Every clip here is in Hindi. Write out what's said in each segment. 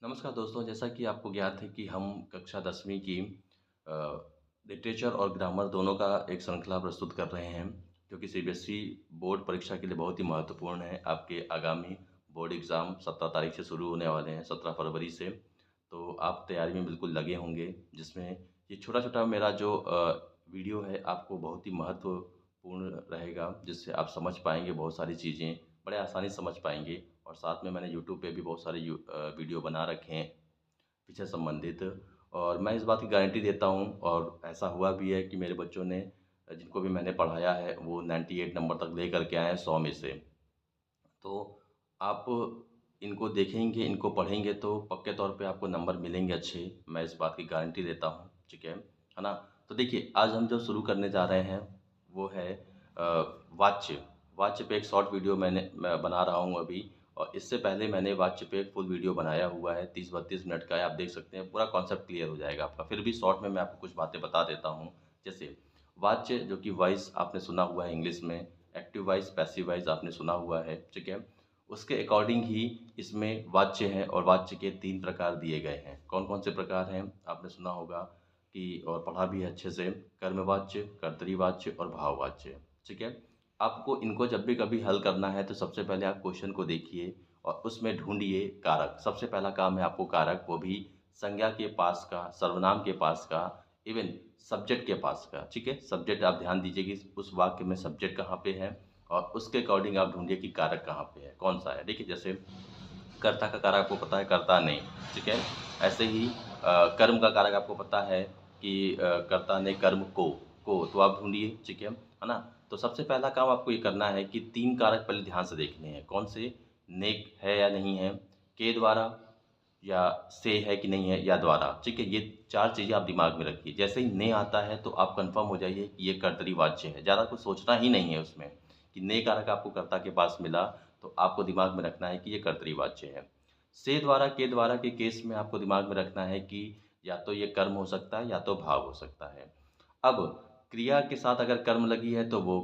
नमस्कार दोस्तों, जैसा कि आपको ज्ञात है कि हम कक्षा 10वीं की लिटरेचर और ग्रामर दोनों का एक श्रृंखला प्रस्तुत कर रहे हैं, जो कि सीबीएसई बोर्ड परीक्षा के लिए बहुत ही महत्वपूर्ण है। आपके आगामी बोर्ड एग्ज़ाम 17 तारीख से शुरू होने वाले हैं, 17 फरवरी से। तो आप तैयारी में बिल्कुल लगे होंगे, जिसमें ये छोटा-छोटा मेरा जो वीडियो है, आपको बहुत ही महत्वपूर्ण रहेगा, जिससे आप समझ पाएँगे बहुत सारी चीज़ें, बड़े आसानी से समझ पाएँगे। और साथ में मैंने यूट्यूब पे भी बहुत सारे वीडियो बना रखे हैं विषय संबंधित, और मैं इस बात की गारंटी देता हूँ, और ऐसा हुआ भी है कि मेरे बच्चों ने जिनको भी मैंने पढ़ाया है वो 98 नंबर तक ले कर के आए हैं 100 में से। तो आप इनको देखेंगे, इनको पढ़ेंगे तो पक्के तौर पे आपको नंबर मिलेंगे अच्छे, मैं इस बात की गारंटी देता हूँ, ठीक है ना? तो देखिए, आज हम जो शुरू करने जा रहे हैं वो है वाच्य। वाच्य पे एक शॉर्ट वीडियो मैं बना रहा हूँ अभी, और इससे पहले मैंने वाच्य पे एक फुल वीडियो बनाया हुआ है, 30-32 मिनट का है, आप देख सकते हैं, पूरा कॉन्सेप्ट क्लियर हो जाएगा आपका। फिर भी शॉर्ट में मैं आपको कुछ बातें बता देता हूँ। जैसे वाच्य, जो कि वॉइस आपने सुना हुआ है इंग्लिश में, एक्टिव वॉइस, पैसिव वॉइस आपने सुना हुआ है, ठीक है? उसके अकॉर्डिंग ही इसमें वाच्य हैं, और वाच्य के 3 प्रकार दिए गए हैं। कौन-कौन से प्रकार हैं? आपने सुना होगा कि, और पढ़ा भी है अच्छे से, कर्मवाच्य, कर्तरीवाच्य और भाववाच्य, ठीक है? आपको इनको जब भी कभी हल करना है तो सबसे पहले आप क्वेश्चन को देखिए और उसमें ढूँढिए कारक। सबसे पहला काम है आपको कारक, वो भी संज्ञा के पास का, सर्वनाम के पास का, इवन सब्जेक्ट के पास का, ठीक है? सब्जेक्ट आप ध्यान दीजिए कि उस वाक्य में सब्जेक्ट कहाँ पे है, और उसके अकॉर्डिंग आप ढूँढिए कि कारक कहाँ पे है, कौन-सा है। देखिए, जैसे कर्ता का कारक आपको पता है, कर्ता ने, ठीक है? ऐसे ही कर्म का कारक आपको पता है कि कर्ता ने कर्म को तो आप ढूँढिए, ठीक है ना? तो सबसे पहला काम आपको ये करना है कि 3 कारक पहले ध्यान से देखने हैं। कौन से? नेक है या नहीं है, के द्वारा, या से है कि नहीं है, या द्वारा, ठीक है? ये 4 चीज़ें आप दिमाग में रखिए। जैसे ही ने आता है तो आप कन्फर्म हो जाइए कि ये कर्तरी वाच्य है। ज़्यादा कुछ सोचना ही नहीं है उसमें, कि ने कारक आपको कर्ता के पास मिला तो आपको दिमाग में रखना है कि ये कर्तरी वाच्य है। से द्वारा, के द्वारा के केस में आपको दिमाग में रखना है कि या तो ये कर्म हो सकता है या तो भाव हो सकता है। अब क्रिया के साथ अगर कर्म लगी है तो वो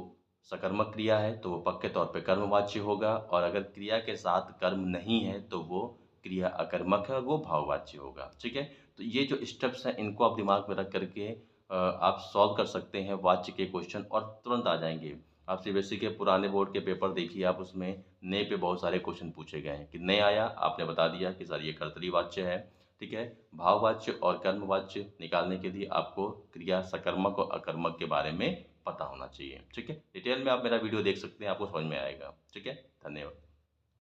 सकर्मक क्रिया है, तो वो पक्के तौर पे कर्मवाच्य होगा, और अगर क्रिया के साथ कर्म नहीं है तो वो क्रिया अकर्मक है और वो भाववाच्य होगा, ठीक है? तो ये जो स्टेप्स हैं इनको आप दिमाग में रख कर के आप सॉल्व कर सकते हैं वाच्य के क्वेश्चन, और तुरंत आ जाएँगे। आप सीबीएसई के पुराने बोर्ड के पेपर देखिए, आप उसमें ने पे बहुत सारे क्वेश्चन पूछे गए हैं कि ने आया, आपने बता दिया कि सर ये कर्तरी वाच्य है, ठीक है? भाववाच्य और कर्मवाच्य निकालने के लिए आपको क्रिया सकर्मक और अकर्मक के बारे में पता होना चाहिए, ठीक है? डिटेल में आप मेरा वीडियो देख सकते हैं, आपको समझ में आएगा, ठीक है? धन्यवाद।